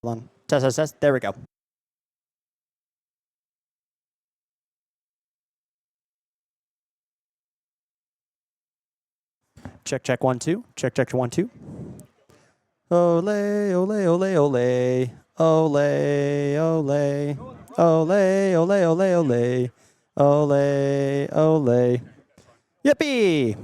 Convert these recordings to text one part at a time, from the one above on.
Hold on. Test, test, test. There we go. Check, check, 1, 2. Check, check, 1, 2. Ole, ole, ole, ole. Ole, ole. Ole, ole, ole, ole. Ole, ole. Yippee!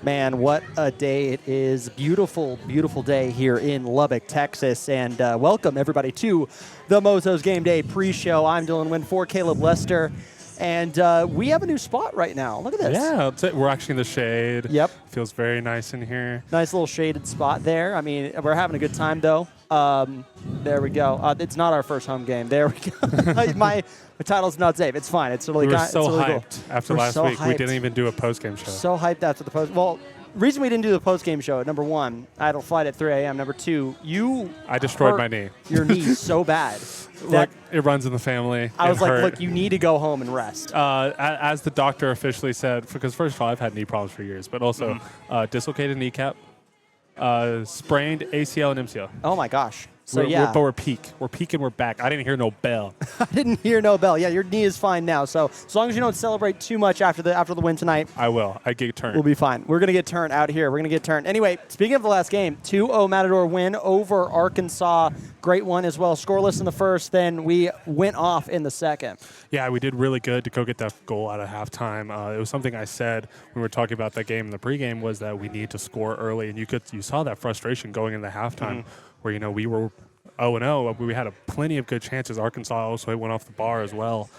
Man, what a day it is. Beautiful, beautiful day here in Lubbock, Texas. And welcome, everybody, to the MOZOS Game Day pre-show. I'm Dylan Wynn for Caleb Lester. And we have a new spot right now. Look at this. Yeah, we're actually in the shade. Yep. Feels very nice in here. Nice little shaded spot there. I mean, we're having a good time, though. There we go. It's not our first home game. There we go. my title's not safe. It's fine. It's really we were so really hyped cool. after last week. We didn't even do a post-game show. So hyped after the post. Well, reason we didn't do the post-game show, number one, I had a flight at 3 a.m. Number two, I destroyed my knee. Your knee so bad. Look, it runs in the family. I was like, look, you need to go home and rest. As the doctor officially said, because first of all, I've had knee problems for years, but also dislocated kneecap, sprained ACL and MCL. Oh, my gosh. So, but we're peak. We're peaking. We're back. I didn't hear no bell. I didn't hear no bell. Yeah, your knee is fine now. So as long as you don't celebrate too much after the win tonight. I will. I get turned. We'll be fine. We're going to get turned out here. We're going to get turned. Anyway, speaking of the last game, 2-0 Matador win over Arkansas. Great one as well. Scoreless in the first, then we went off in the second. Yeah, we did really good to go get that goal out of halftime. It was something I said when we were talking about that game in the pregame was that we need to score early, and you saw that frustration going into halftime where, we were 0-0. We had plenty of good chances. Arkansas also went off the bar as well,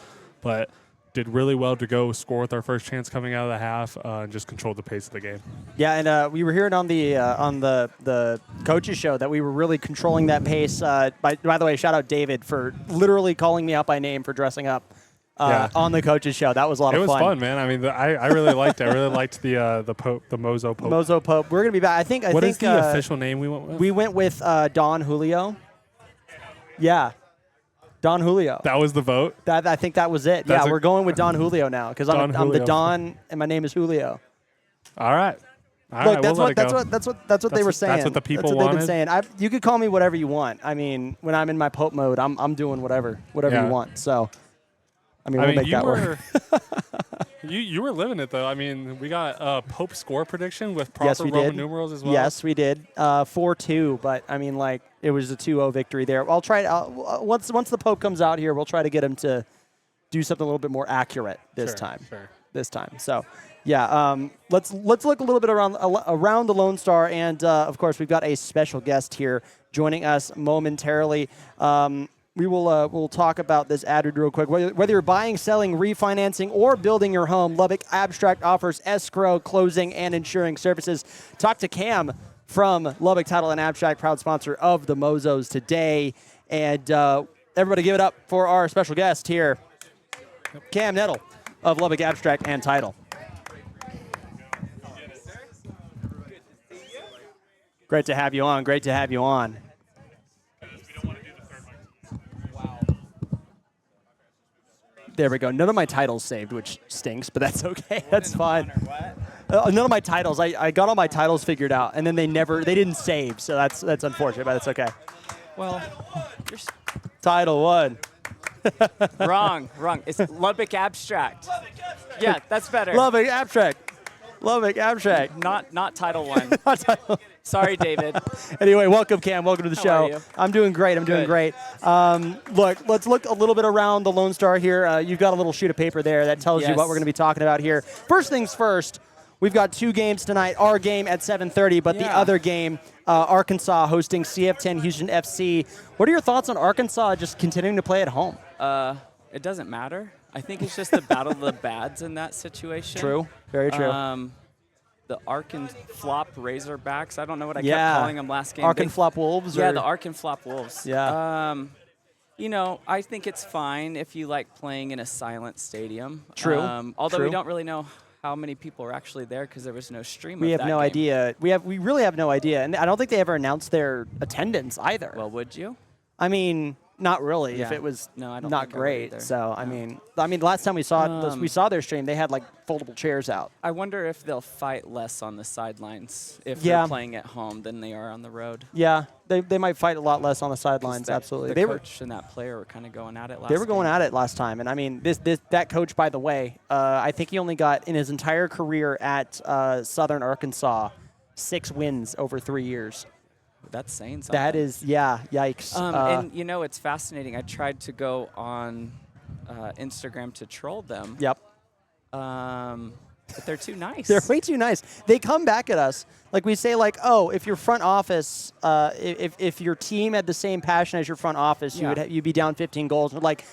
but did really well to go score with our first chance coming out of the half and just controlled the pace of the game. Yeah, and we were hearing on the coaches show that we were really controlling that pace. By the way, shout out David for literally calling me out by name for dressing up on the coaches show. That was a lot of fun. It was fun, man. I mean, I really liked it. I really liked the Pope, the Mozo Pope. Mozo Pope. We're gonna be back. What is the official name we went with? We went with Don Julio. Yeah. Don Julio. That was the vote? I think that was it. We're going with Don Julio now because I'm the Don and my name is Julio. All right. Look, that's what they were saying. That's what the people That's what wanted? they've been saying. You could call me whatever you want. I mean, when I'm in my Pope mode, I'm doing whatever you want. So, we'll make that work. You were living it, though. I mean, we got a Pope score prediction with proper Roman numerals as well. Yes, we did. 4-2, but, it was a 2-0 victory there. I'll try once the Pope comes out here, we'll try to get him to do something a little bit more accurate this time. This time. So, let's look a little bit around the Lone Star, and, of course, we've got a special guest here joining us momentarily. We'll talk about this ad read real quick. Whether you're buying, selling, refinancing, or building your home, Lubbock Abstract offers escrow, closing, and insuring services. Talk to Cam from Lubbock Title and Abstract, proud sponsor of the MOZOS today. And everybody give it up for our special guest here, Cam Nettle of Lubbock Abstract and Title. Great to have you on. Great to have you on. There we go. None of my titles saved, which stinks, but that's okay. That's fine. None of my titles. I got all my titles figured out, and then they didn't save, so that's unfortunate, but that's okay. Well, Title 1. wrong. It's Lubbock Abstract. Yeah, that's better. Lubbock Abstract. Not Title 1. Sorry, David. Anyway, welcome, Cam. Welcome to the show. How are you? I'm doing great. Doing great. Look, let's look a little bit around the Lone Star here. You've got a little sheet of paper there that tells you what we're going to be talking about here. First things first, we've got 2 games tonight. Our game at 7:30, but the other game, Arkansas hosting CF10 Houston FC. What are your thoughts on Arkansas just continuing to play at home? It doesn't matter. I think it's just the battle of the bads in that situation. True. Very true. The Ark and Flop Razorbacks. I don't know what I kept calling them last game. Ark and Flop Wolves? Yeah, the Ark and Flop Wolves. Yeah. I think it's fine if you like playing in a silent stadium. True. Although we don't really know how many people are actually there because there was no stream We of have that no game. idea. We really have no idea. And I don't think they ever announced their attendance either. Well, would you? I mean, not really. Yeah. If it was No, I don't not think I would great. either. So No. I mean, last time we saw their stream, they had like foldable chairs out. I wonder if they'll fight less on the sidelines if Yeah. they're playing at home than they are on the road. Yeah, they might fight a lot less on the sidelines. Absolutely. The They coach and that player were kind of going at it last They were going game. at it last time, and I mean, that coach, by the way, I think he only got in his entire career at Southern Arkansas 6 wins over 3 years. That's saying something. That is, yikes. And it's fascinating. I tried to go on Instagram to troll them. Yep. But they're too nice. They're way too nice. They come back at us. Like we say, like, oh, if your front office, if your team had the same passion as your front office, you'd be down 15 goals. We're like,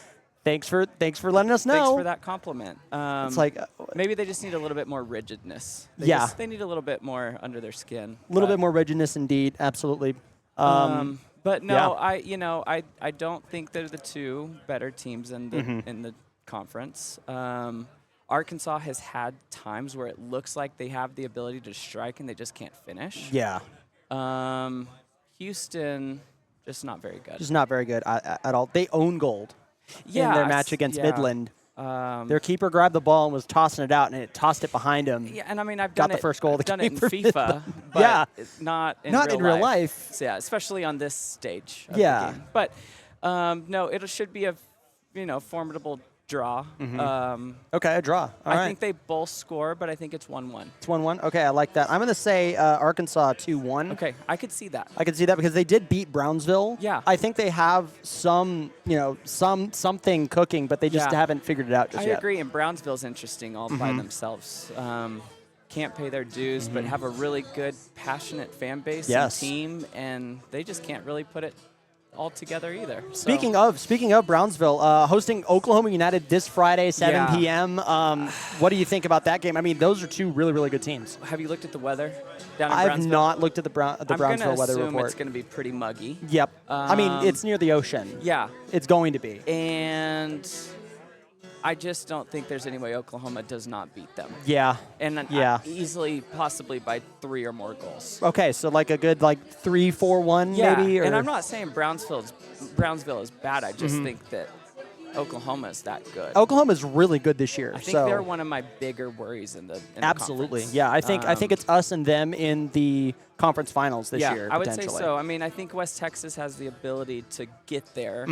thanks for letting us know. Thanks for that compliment. It's like maybe they just need a little bit more rigidness. They need a little bit more under their skin. A little bit more rigidness, indeed. Absolutely. But no, I don't think they're the two better teams in the conference. Arkansas has had times where it looks like they have the ability to strike and they just can't finish. Yeah. Houston, just not very good. Just not very good at all. They own gold in their match against Midland. Their keeper grabbed the ball and was tossing it out, and it tossed it behind him. Yeah, and I mean, I've got the first goal. I've done it in FIFA, but not in real life. So, yeah, especially on this stage. Of the game. But no, it should be a formidable draw. Okay, a draw. I think they both score, but I think it's 1-1. It's 1-1? Okay, I like that. I'm going to say Arkansas 2-1. Okay, I could see that. I could see that because they did beat Brownsville. Yeah. I think they have something cooking, but they just haven't figured it out just yet. I agree, and Brownsville's interesting all by themselves. Can't pay their dues, but have a really good, passionate fan base and team, and they just can't really put it all together either. Speaking of Brownsville, hosting Oklahoma United this Friday, 7 p.m. What do you think about that game? I mean, those are two really, really good teams. Have you looked at the weather down in I've Brownsville? not looked at the Brownsville weather report. It's going to be pretty muggy. Yep. I mean, it's near the ocean. Yeah. It's going to be. And I just don't think there's any way Oklahoma does not beat them. Yeah. And easily, possibly by 3 or more goals. Okay, so like a good 3-4-1 maybe? And I'm not saying Brownsville is bad. I just think that Oklahoma is that good. Oklahoma's really good this year. I think they're one of my bigger worries in the absolutely. conference. Yeah, I think it's us and them in the conference finals this year. I would say so. I mean, I think West Texas has the ability to get there,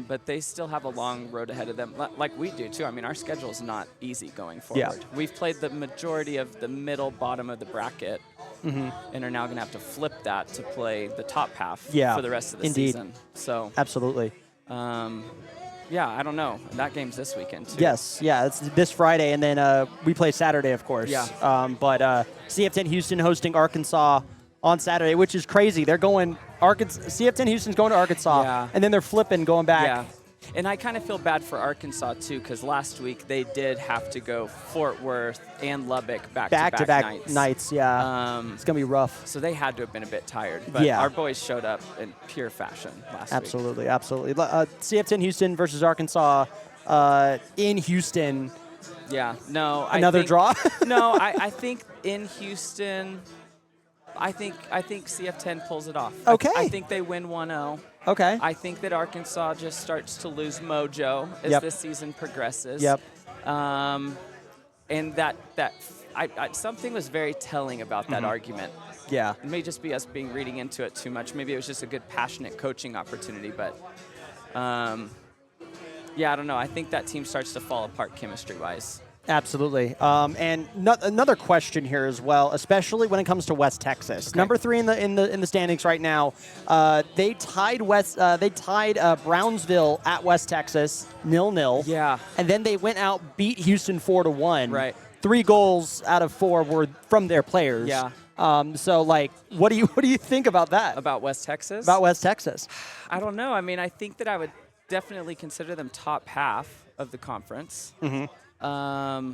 but they still have a long road ahead of them, like we do too. I mean, our schedule is not easy going forward. Yeah. We've played the majority of the middle bottom of the bracket, and are now going to have to flip that to play the top half for the rest of the season. So absolutely. Yeah, I don't know. That game's this weekend, too. Yes, yeah, it's this Friday, and then we play Saturday, of course. Yeah. But CF10 Houston hosting Arkansas on Saturday, which is crazy. They're going CF10 Houston's going to Arkansas, and then they're flipping, going back. Yeah. And I kind of feel bad for Arkansas, too, because last week they did have to go Fort Worth and Lubbock back-to-back nights. Yeah, it's going to be rough. So they had to have been a bit tired. But our boys showed up in pure fashion last week. Absolutely. CF10 Houston versus Arkansas in Houston. Yeah, no. Another draw? No, I think in Houston, I think CF10 pulls it off. Okay. I think they win 1-0. Okay. I think that Arkansas just starts to lose mojo as this season progresses. Yep. And that something was very telling about that argument. Yeah. It may just be us reading into it too much. Maybe it was just a good, passionate coaching opportunity. But, yeah, I don't know. I think that team starts to fall apart chemistry-wise. Absolutely. And another question here as well, especially when it comes to West Texas. Okay. Number 3 in the standings right now. They tied Brownsville at West Texas 0-0. Yeah. And then they went out, beat Houston 4-1. Right. 3 goals out of 4 were from their players. Yeah. So what do you think about that? About West Texas? About West Texas. I don't know. I mean, I think that I would definitely consider them top half of the conference. But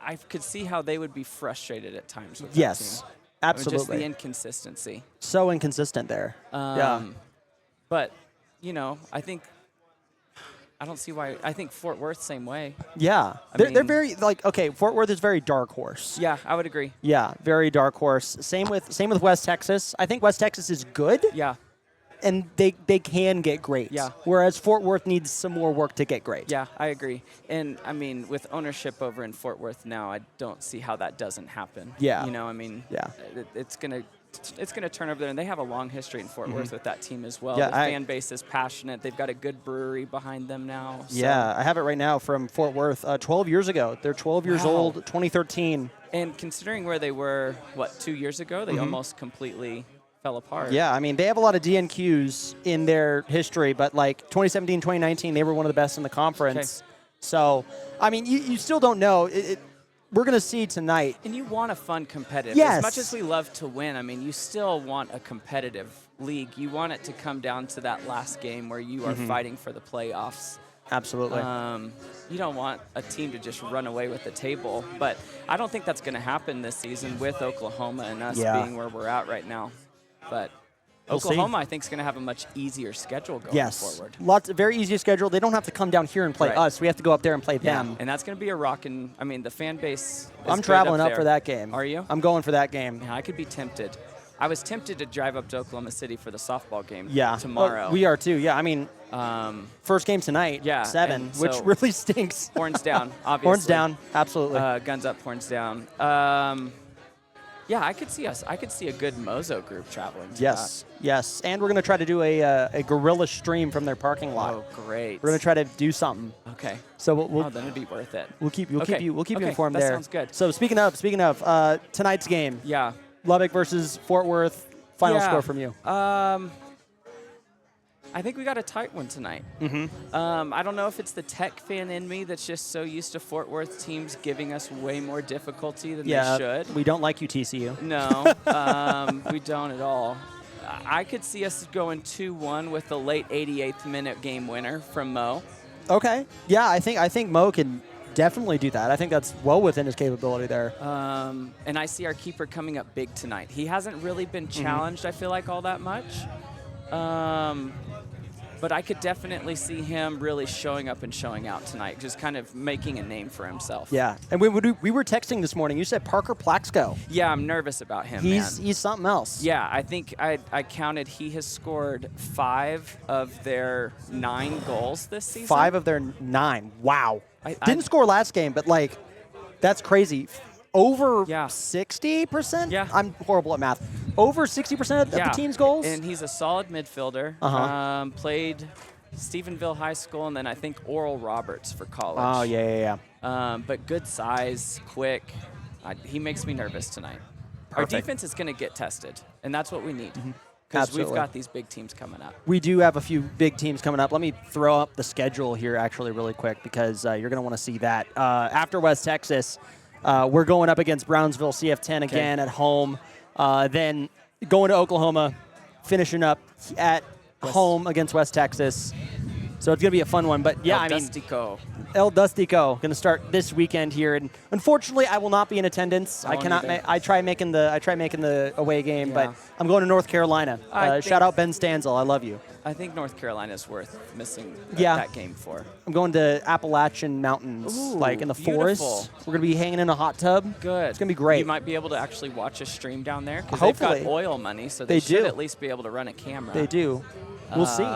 I could see how they would be frustrated at times with that team. Absolutely. Just the inconsistency. So inconsistent there. But, I don't see why. I think Fort Worth, same way. Yeah. They're very, Fort Worth is very dark horse. Yeah, I would agree. Yeah, very dark horse. Same with West Texas. I think West Texas is good. Yeah. And they can get great. Yeah. Whereas Fort Worth needs some more work to get great. Yeah, I agree. And, I mean, with ownership over in Fort Worth now, I don't see how that doesn't happen. Yeah. It's going to turn over there. And they have a long history in Fort Worth with that team as well. Yeah, the fan base is passionate. They've got a good brewery behind them now. So. Yeah, I have it right now from Fort Worth 12 years ago. They're 12 years old, 2013. And considering where they were, 2 years ago, they almost completely fell apart. Yeah, I mean, they have a lot of DNQs in their history, but 2017, 2019, they were one of the best in the conference. So, I mean, you still don't know. We're going to see tonight. And you want a fun competitive. Yes. As much as we love to win, I mean, you still want a competitive league. You want it to come down to that last game where you are fighting for the playoffs. Absolutely. You don't want a team to just run away with the table. But I don't think that's going to happen this season with Oklahoma and us being where we're at right now. But Oklahoma, I think, is going to have a much easier schedule going forward. Very easy schedule. They don't have to come down here and play us. We have to go up there and play them. And that's going to be a rockin'. I mean, the fan base. I'm traveling up for that game. Are you? I'm going for that game. Yeah, I could be tempted. I was tempted to drive up to Oklahoma City for the softball game tomorrow. We are too. Yeah, I mean, first game tonight, 7, which really stinks. Horns down, obviously. Horns down, absolutely. Guns up, horns down. Yeah, I could see a good Mozo group traveling to that. Yes. And we're going to try to do a guerrilla stream from their parking lot. Oh, great. We're going to try to do something. Okay. So we'll then it'd be worth it. We'll keep you informed there. That sounds good. So speaking of tonight's game. Yeah. Lubbock versus Fort Worth. Final score from you. I think we got a tight one tonight. I don't know if it's the Tech fan in me that's just so used to Fort Worth teams giving us way more difficulty than they should. We don't like you, TCU. No, we don't at all. I could see us going 2-1 with the late 88th minute game winner from Mo. Okay. Yeah, I think Mo can definitely do that. I think that's well within his capability there. And I see our keeper coming up big tonight. He hasn't really been challenged, I feel like, all that much. But I could definitely see him really showing up and showing out tonight, just kind of making a name for himself. Yeah, and we were texting this morning. You said Parker Plaxco. Yeah, I'm nervous about him, He's something else. Yeah, I think I counted he has scored 5 of their 9 goals this season. 5 of their 9. Wow. Didn't score last game, but, like, that's crazy. Over 60%? Yeah. I'm horrible at math. Over 60% of the team's goals? And he's a solid midfielder. Played Stephenville High School and then I think Oral Roberts for college. Oh, yeah. But good size, quick. He makes me nervous tonight. Perfect. Our defense is going to get tested, and that's what we need. Because we've got these big teams coming up. We do have a few big teams coming up. Let me throw up the schedule here actually really quick because you're going to want to see that. After West Texas, we're going up against Brownsville CF10 again at home. Then going to Oklahoma, finishing up at home against West Texas. So it's going to be a fun one. But, yeah, El Dustico going to start this weekend here. And unfortunately, I will not be in attendance. I cannot. I try making the away game, but I'm going to North Carolina. Shout out Ben Stanzel. I love you. I think North Carolina is worth missing that game for. I'm going to Appalachian Mountains, like in the forest. We're going to be hanging in a hot tub. Good. It's going to be great. You might be able to actually watch a stream down there because they've got oil money, so they should at least be able to run a camera. They do. We'll see.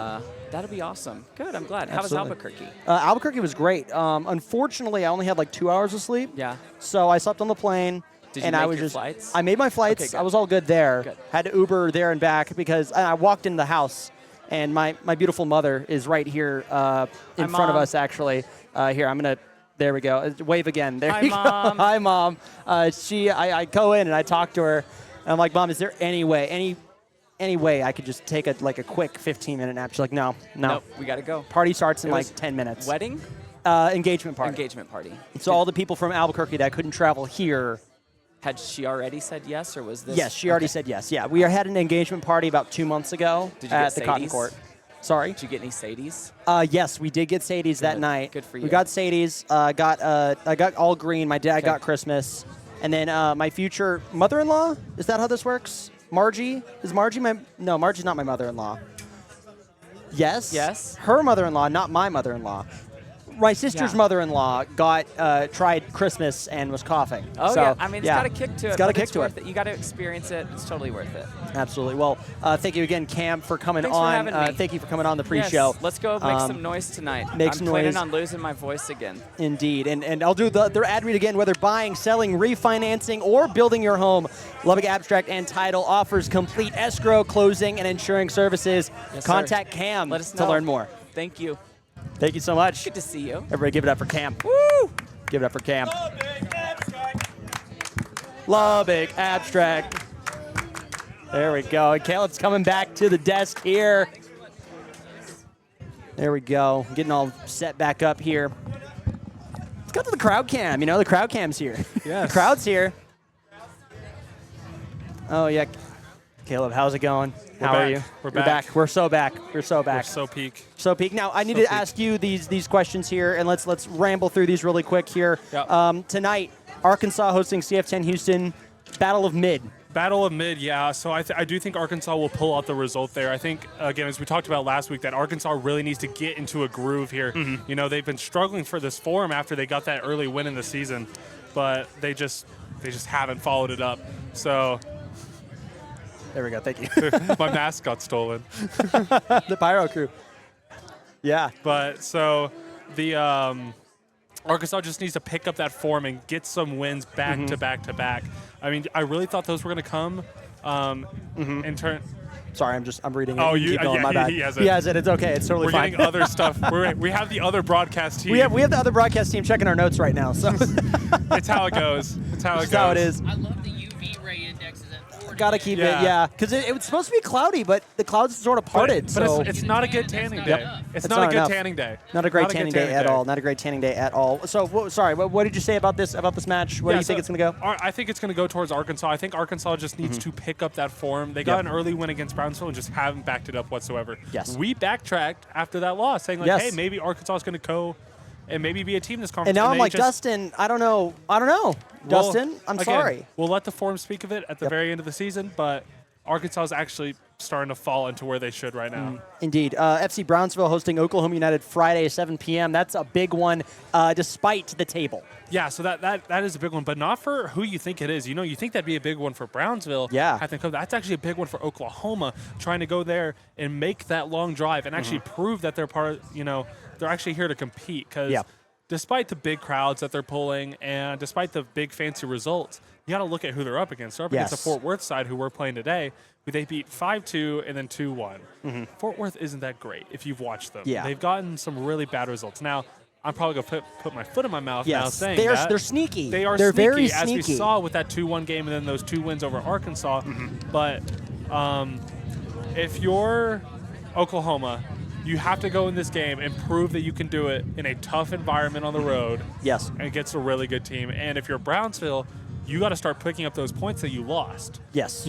That'll be awesome. Good. I'm glad. How was Albuquerque? Albuquerque was great. Unfortunately, I only had like 2 hours of sleep. Yeah. So I slept on the plane. Did you make your flights? I made my flights. Okay, I was all good there. Good. Had to Uber there and back because I walked in the house. And my beautiful mother is right here in front of us, actually. Here, I'm going to, there we go. Wave again. There you go. Hi, Mom. I go in and I talk to her. And I'm like, Mom, is there any way I could just take a quick 15-minute nap? She's like, no. Nope, we got to go. Party starts in like 10 minutes. Wedding? Engagement party. Engagement party. So all the people from Albuquerque that couldn't travel here. Had she already said yes, or was this? Yes, she already said yes. Yeah, we had an engagement party about 2 months ago at the Cotton Court. Sorry? Did you get any Sadies? Yes, we did get Sadies that night. Good for you. We got Sadies. I got all green. My dad got Christmas. And then my future mother-in-law, is that how this works? Margie? Is Margie no, Margie's not my mother-in-law. Yes? Yes. Her mother-in-law, not my mother-in-law. My sister's mother-in-law tried Christmas and was coughing. Oh, so, yeah. I mean, it's got a kick to it. It's got a kick to it. You got to experience it. It's totally worth it. Absolutely. Well, thank you again, Cam, for coming Thanks on. For having me. Thank you for coming on the pre-show. Yes. Let's go make some noise tonight. I'm planning on losing my voice again. Indeed. And I'll do their ad read again. Whether buying, selling, refinancing, or building your home, Lubbock Abstract and Title offers complete escrow, closing, and insuring services. Yes, Contact Cam to learn more. Thank you. Thank you so much. Good to see you. Everybody give it up for Cam. Woo! Give it up for Cam. Lubbock Abstract. There we go. And Caleb's coming back to the desk here. There we go. Getting all set back up here. go to the crowd cam. The crowd cam's here. Yes. The crowd's here. Oh, yeah. Caleb, how's it going? How are you? We're back. We're so back. We're so back. We're so peak. So peak. Now, I need to ask you these questions here, and let's ramble through these really quick here. Yep. Tonight, Arkansas hosting CF10 Houston. Battle of mid. Battle of mid, yeah. So I do think Arkansas will pull out the result there. I think, again, as we talked about last week, that Arkansas really needs to get into a groove here. They've been struggling for this form after they got that early win in the season, but they just haven't followed it up. So there we go. Thank you. my mask got stolen. The Pyro crew. Yeah. But so the Arkansas just needs to pick up that form and get some wins back to back to back. I mean, I really thought those were going to come in turn. Sorry, I'm reading it. Oh, you keep going, my bad. He has it. He has it. It's okay. It's totally fine. We're getting other stuff. We have the other broadcast team. We have the other broadcast team checking our notes right now. So it's how it goes. It's how it goes. That's how it is. I love the UV ray index is at 40. Gotta keep it, yeah. Because it was supposed to be cloudy, but the clouds sort of parted. But so it's not a good tanning day. Yep. It's not a good enough. tanning day. Not a great tanning day at all. Not a great tanning day at all. So, sorry, what did you say about this match? Where do you think it's going to go? I think it's going to go towards Arkansas. I think Arkansas just needs to pick up that form. They got an early win against Brownsville and just haven't backed it up whatsoever. Yes. We backtracked after that loss, saying, hey, maybe Arkansas is going to go and maybe be a team this conference. And now I'm like, Dustin, I don't know. Dustin, I'm sorry. We'll let the form speak of it at the very end of the season, but Arkansas is actually starting to fall into where they should right now. Indeed. FC Brownsville hosting Oklahoma United Friday, 7 p.m. That's a big one, despite the table. Yeah, so that is a big one, but not for who you think it is. You think that'd be a big one for Brownsville. Yeah. That's actually a big one for Oklahoma, trying to go there and make that long drive and actually prove that they're they're actually here to compete. Because despite the big crowds that they're pulling and despite the big fancy results, you got to look at who they're up against. They're up against the Fort Worth side, who we're playing today, who they beat 5-2 and then 2-1. Fort Worth isn't that great if you've watched them. Yeah. They've gotten some really bad results. Now, I'm probably going to put my foot in my mouth now saying they're sneaky. They're sneaky, very as we saw with that 2-1 game and then those 2 wins over Arkansas. But if you're Oklahoma, you have to go in this game and prove that you can do it in a tough environment on the road. Yes. And against a really good team. And if you're Brownsville, you got to start picking up those points that you lost. Yes.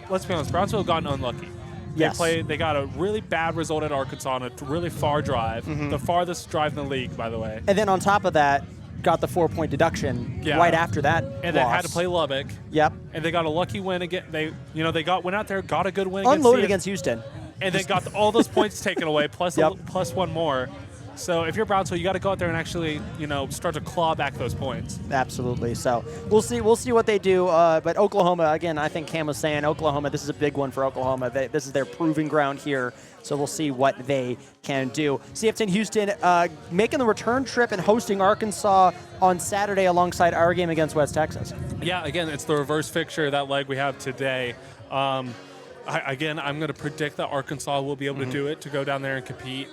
Let's be honest, Brownsville have gotten unlucky. They got a really bad result at Arkansas on a really far drive, the farthest drive in the league, by the way. And then on top of that, got the 4-point deduction right after that. And they had to play Lubbock. Yep. And they got a lucky win again. They went out there, got a good win unloaded against Houston. And they got all those points taken away, plus one more. So if you're Brownsville, you got to go out there and actually, start to claw back those points. Absolutely. So we'll see what they do. But Oklahoma, again, I think Cam was saying Oklahoma. This is a big one for Oklahoma. This is their proving ground here. So we'll see what they can do. CF10 Houston making the return trip and hosting Arkansas on Saturday alongside our game against West Texas. Yeah. Again, it's the reverse fixture, that leg we have today. I'm going to predict that Arkansas will be able to do it, to go down there and compete.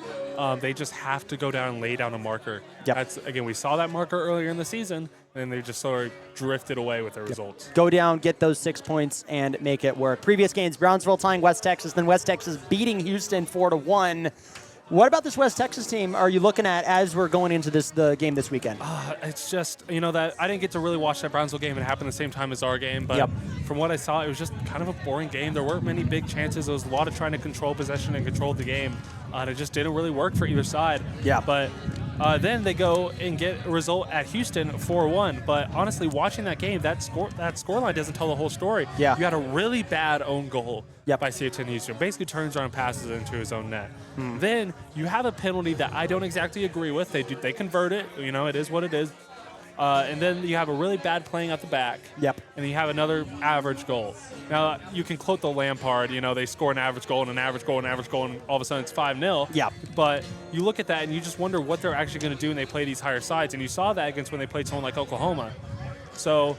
They just have to go down and lay down a marker. Yep. We saw that marker earlier in the season, and they just sort of drifted away with their results. Go down, get those 6 points, and make it work. Previous games, Brownsville tying West Texas, then West Texas beating Houston 4-1. What about this West Texas team are you looking at as we're going into the game this weekend? It's just, that I didn't get to really watch that Brownsville game. It happened the same time as our game. But from what I saw, it was just kind of a boring game. There weren't many big chances. There was a lot of trying to control possession and control the game. And it just didn't really work for either side. Yeah. But then they go and get a result at Houston, 4-1. But honestly, watching that game, that scoreline doesn't tell the whole story. Yeah. You had a really bad own goal by CF10 Houston. Basically turns around and passes it into his own net. Then you have a penalty that I don't exactly agree with. They convert it. It is what it is. And then you have a really bad playing at the back. Yep. And you have another average goal. Now, you can quote the Lampard, they score an average goal and an average goal and an average goal, and all of a sudden it's 5-0. Yeah. But you look at that and you just wonder what they're actually going to do when they play these higher sides. And you saw that against when they played someone like Oklahoma. So,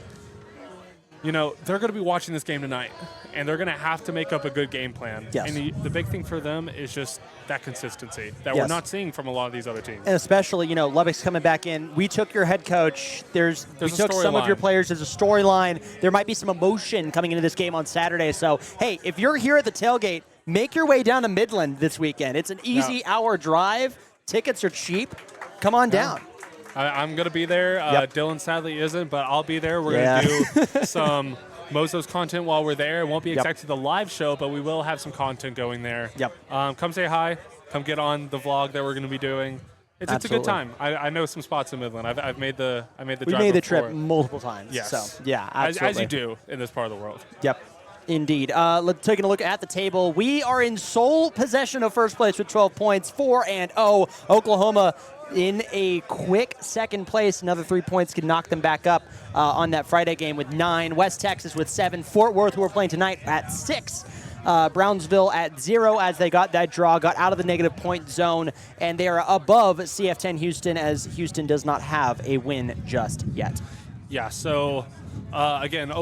they're going to be watching this game tonight, and they're going to have to make up a good game plan. Yes. And the big thing for them is just that consistency that we're not seeing from a lot of these other teams. And especially, Lubbock's coming back in. We took your head coach. We took some of your players. There's a storyline. There might be some emotion coming into this game on Saturday. So, hey, if you're here at the tailgate, make your way down to Midland this weekend. It's an easy hour drive. Tickets are cheap. Come on down. I'm going to be there. Dylan sadly isn't, but I'll be there. We're going to do some MOZOS content while we're there. It won't be exactly the live show, but we will have some content going there. Come say hi. Come get on the vlog that we're going to be doing. It's a good time. I know some spots in Midland. I've made the drive. We made the trip multiple times. Yes. So, yeah, absolutely. As you do in this part of the world. Yep. Indeed. Let's take a look at the table. We are in sole possession of first place with 12 points, 4-0. Oklahoma in a quick second place. Another 3 points can knock them back up on that Friday game with 9. West Texas with 7. Fort Worth, who we're playing tonight, at 6. Brownsville at 0 as they got that draw, got out of the negative point zone, and they are above CF10 Houston as Houston does not have a win just yet. Yeah, so again,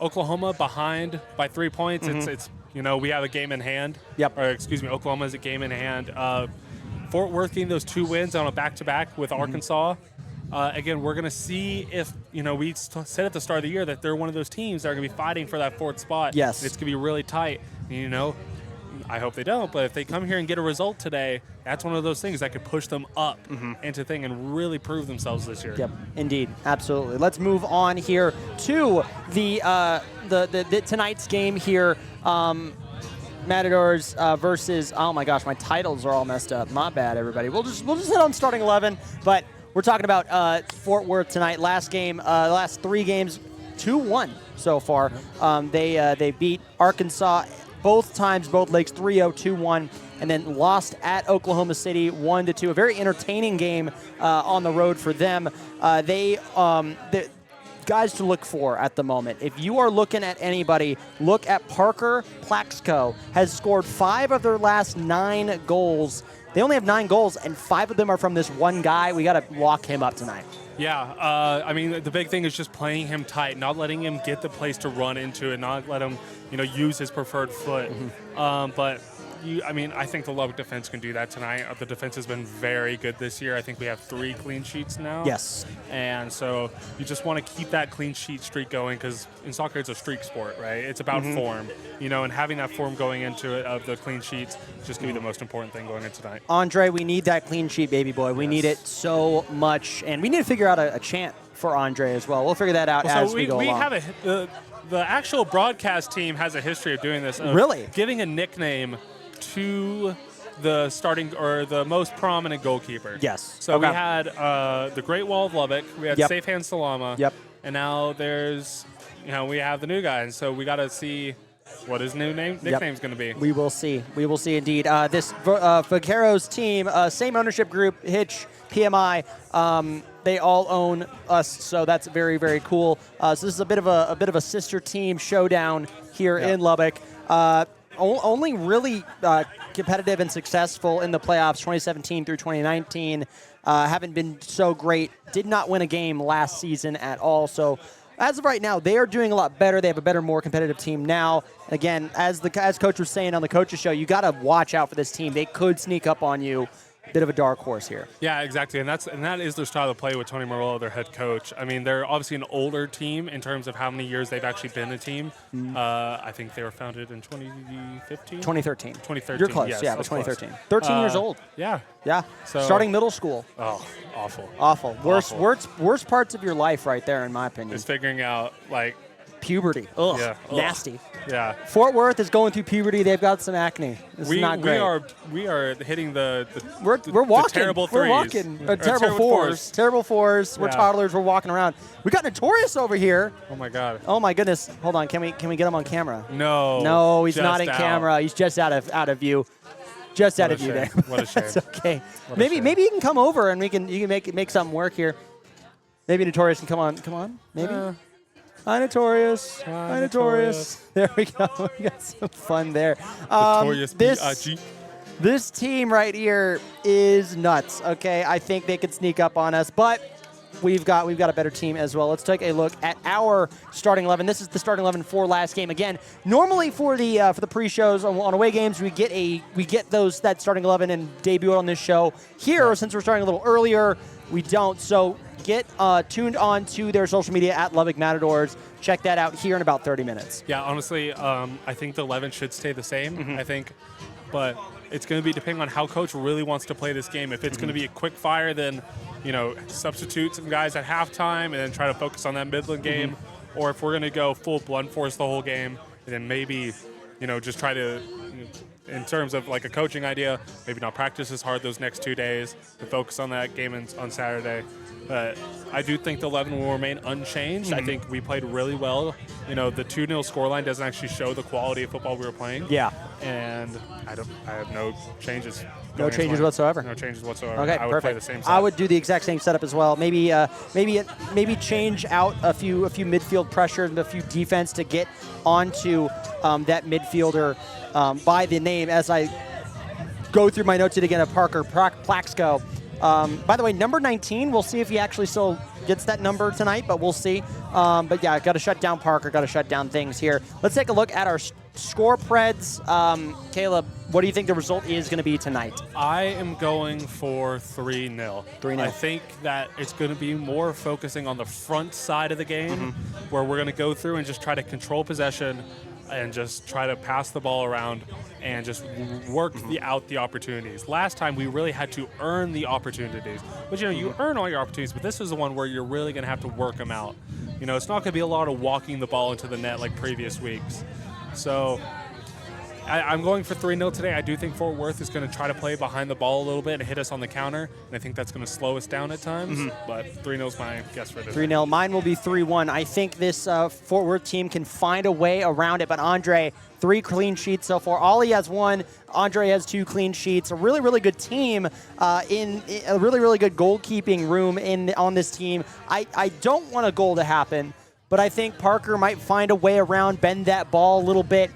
Oklahoma behind by 3 points. It's we have a game in hand. Or excuse me, Oklahoma has a game in hand. Fort Worth getting those 2 wins on a back-to-back with Arkansas. Again, we're going to see if, we said at the start of the year that they're one of those teams that are going to be fighting for that 4th spot. Yes. It's going to be really tight. I hope they don't, but if they come here and get a result today, that's one of those things that could push them up into thing and really prove themselves this year. Yep, indeed, absolutely. Let's move on here to the tonight's game here. Matadors versus, oh my gosh, my titles are all messed up. My bad, everybody. We'll just hit on starting 11, but we're talking about Fort Worth tonight. Last game, last 3 games, 2-1 so far. They beat Arkansas both times, both legs, 3-0, 2-1, and then lost at Oklahoma City 1-2. A very entertaining game on the road for them. The guys to look for at the moment. If you are looking at anybody, look at Parker Plaxco. Has scored 5 of their last 9 goals. They only have 9 goals, and 5 of them are from this one guy. We got to lock him up tonight. Yeah, the big thing is just playing him tight, not letting him get the place to run into it, not let him, use his preferred foot. But I think the Lubbock defense can do that tonight. The defense has been very good this year. I think we have 3 clean sheets now. Yes. And so you just want to keep that clean sheet streak going because in soccer it's a streak sport, right? It's about form, and having that form going into it of the clean sheets is just going to be the most important thing going into tonight. Andre, we need that clean sheet, baby boy. We need it so much. And we need to figure out a chant for Andre as well. We'll figure that out as we go along. The actual broadcast team has a history of doing this. Really? Giving a nickname to the starting or the most prominent goalkeeper. Yes. So we had the Great Wall of Lubbock. We had Safe Hand Salama. Yep. And now there's, we have the new guy. And so we got to see what his new nickname's going to be. We will see. We will see indeed. This Vaqueros team, same ownership group, Hitch, PMI. They all own us, so that's very, very cool. So this is a bit of a sister team showdown here in Lubbock. Only really competitive and successful in the playoffs 2017 through 2019. Haven't been so great. Did not win a game last season at all. So as of right now, they are doing a lot better. They have a better, more competitive team now. Again, as Coach was saying on the Coach's Show, you got to watch out for this team. They could sneak up on you. Bit of a dark horse here. Yeah, exactly, and that is their style of play with Tony Morello, their head coach. They're obviously an older team in terms of how many years they've actually been a team. I think they were founded in 2015? 2013. 2013, You're close, yes, yeah, but 2013. 13 years old. Yeah. Yeah, so, starting middle school. Oh, awful. Awful. Worst parts of your life right there, in my opinion. Is figuring out, puberty. Ugh, yeah. Nasty. Yeah. Fort Worth is going through puberty. They've got some acne. It's not great. We are hitting the we're walking. The terrible threes. We're walking. Terrible fours. Terrible fours. We're toddlers. We're walking around. We got Notorious over here. Oh my God. Oh my goodness. Hold on. Can we get him on camera? No. No, he's not in camera. He's just out of view. Just out of view there. What a shame. That's okay. Maybe you can come over and you can make something work here. Maybe Notorious can come on. Maybe. Hi, Notorious. Hi, Notorious. There we go. We got some fun there. Notorious This team right here is nuts. Okay, I think they could sneak up on us, but we've got a better team as well. Let's take a look at our starting 11. This is the starting 11 for last game. Again, normally for the pre-shows on away games, we get that starting 11 and debut it on this show. Here, since we're starting a little earlier, we don't. So get tuned on to their social media at Lubbock Matadors. Check that out here in about 30 minutes. Yeah, honestly, I think the 11 should stay the same. I think, but it's going to be depending on how coach really wants to play this game. If it's going to be a quick fire, then substitute some guys at halftime and then try to focus on that Midland game, or if we're going to go full blunt force the whole game, and then maybe, just try to, in terms of like a coaching idea, maybe not practice as hard those next 2 days to focus on that game on Saturday. But I do think the 11 will remain unchanged. I think we played really well. The 2-0 scoreline doesn't actually show the quality of football we were playing. Yeah. And I have no changes. No changes whatsoever. No changes whatsoever. Okay, I would perfect. play the same setup. I would do the exact same setup as well. Maybe change out a few midfield pressure and a few defense to get onto that midfielder by the name as I go through my notes again of Parker Plaxco. By the way, number 19, we'll see if he actually still gets that number tonight, but we'll see. But yeah, got to shut down Parker, got to shut down things here. Let's take a look at our score preds. Caleb, what do you think the result is going to be tonight? I am going for 3-0. 3-0. I think that it's going to be more focusing on the front side of the game, where we're going to go through and just try to control possession and just try to pass the ball around and just work out the opportunities. Last time, we really had to earn the opportunities. But, you earn all your opportunities, but this is the one where you're really going to have to work them out. It's not going to be a lot of walking the ball into the net like previous weeks. So I'm going for 3-0 today. I do think Fort Worth is going to try to play behind the ball a little bit and hit us on the counter, and I think that's going to slow us down at times. But 3-0 is my guess for today. 3-0. Mine will be 3-1. I think this Fort Worth team can find a way around it, but Andre, 3 clean sheets so far. Ollie has 1. Andre has 2 clean sheets. A really, really good team in a really, really good goalkeeping room on this team. I don't want a goal to happen, but I think Parker might find a way around, bend that ball a little bit,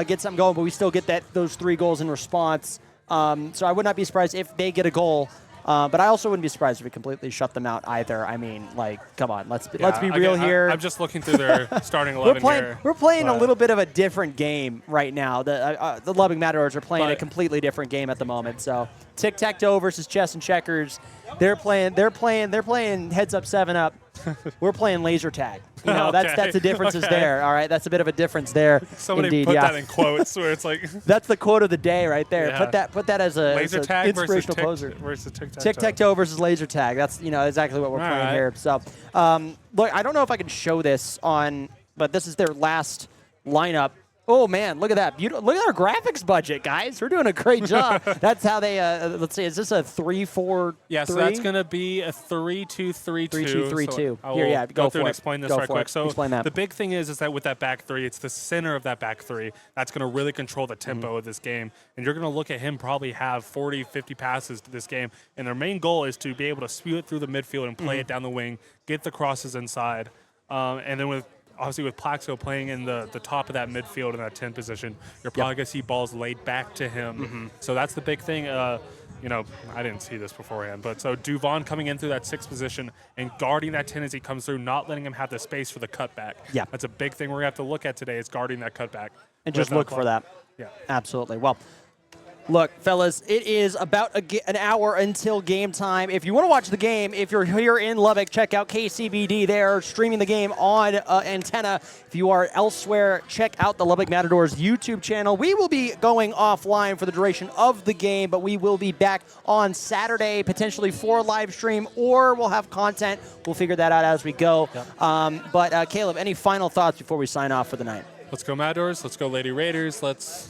get something going, but we still get those 3 goals in response. So I would not be surprised if they get a goal. But I also wouldn't be surprised if we completely shut them out either. I mean, come on, let's be real here. I'm just looking through their starting 11 here. We're playing a little bit of a different game right now. The Lubbock Matadors are playing a completely different game at the moment. So tic-tac-toe versus chess and checkers. They're playing heads up, 7 up. We're playing laser tag. That's the differences there. All right, that's a bit of a difference there. Somebody indeed, put that in quotes where it's like that's the quote of the day right there. Yeah. Put that as a laser tag inspirational closer. Versus tic-tac-toe. Tic-tac-toe versus laser tag. That's exactly what we're playing here. So look, I don't know if I can show this on, but this is their last lineup. Oh, man, look at that. Look at our graphics budget, guys. We're doing a great job. That's how they, let's see, is this a 3-4-3? Yeah, so that's going to be a 3-2-3-2. 3-2-3-2. So Here, yeah, go through and explain this right quick. So explain that. The big thing is that with that back 3, it's the center of that back 3 that's going to really control the tempo of this game. And you're going to look at him probably have 40, 50 passes to this game. And their main goal is to be able to spew it through the midfield and play it down the wing, get the crosses inside. And then obviously with Plaxco playing in the top of that midfield in that 10 position, you're probably going to see balls laid back to him. So that's the big thing. I didn't see this beforehand, but so Duvon coming in through that 6th position and guarding that 10 as he comes through, not letting him have the space for the cutback. Yeah. That's a big thing we're going to have to look at today is guarding that cutback. And just look for that. Yeah. Absolutely. Well, look, fellas, it is about an hour until game time. If you want to watch the game, if you're here in Lubbock, check out KCBD. They're streaming the game on antenna. If you are elsewhere, check out the Lubbock Matadors YouTube channel. We will be going offline for the duration of the game, but we will be back on Saturday, potentially for a live stream, or we'll have content. We'll figure that out as we go. Yep. But Caleb, any final thoughts before we sign off for the night? Let's go Matadors. Let's go Lady Raiders. Let's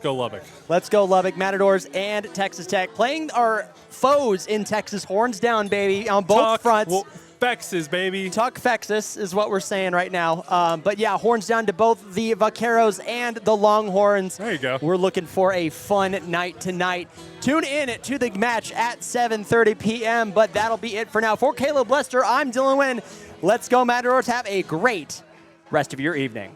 go Lubbock. Let's go Lubbock Matadors and Texas Tech. Playing our foes in Texas, horns down, baby, on both fronts. Fexes, baby. Tuck Fexus is what we're saying right now. But yeah, horns down to both the Vaqueros and the Longhorns. There you go. We're looking for a fun night tonight. Tune in to the match at 7:30 p.m., but that'll be it for now. For Caleb Lester, I'm Dylan Wynn. Let's go Matadors. Have a great rest of your evening.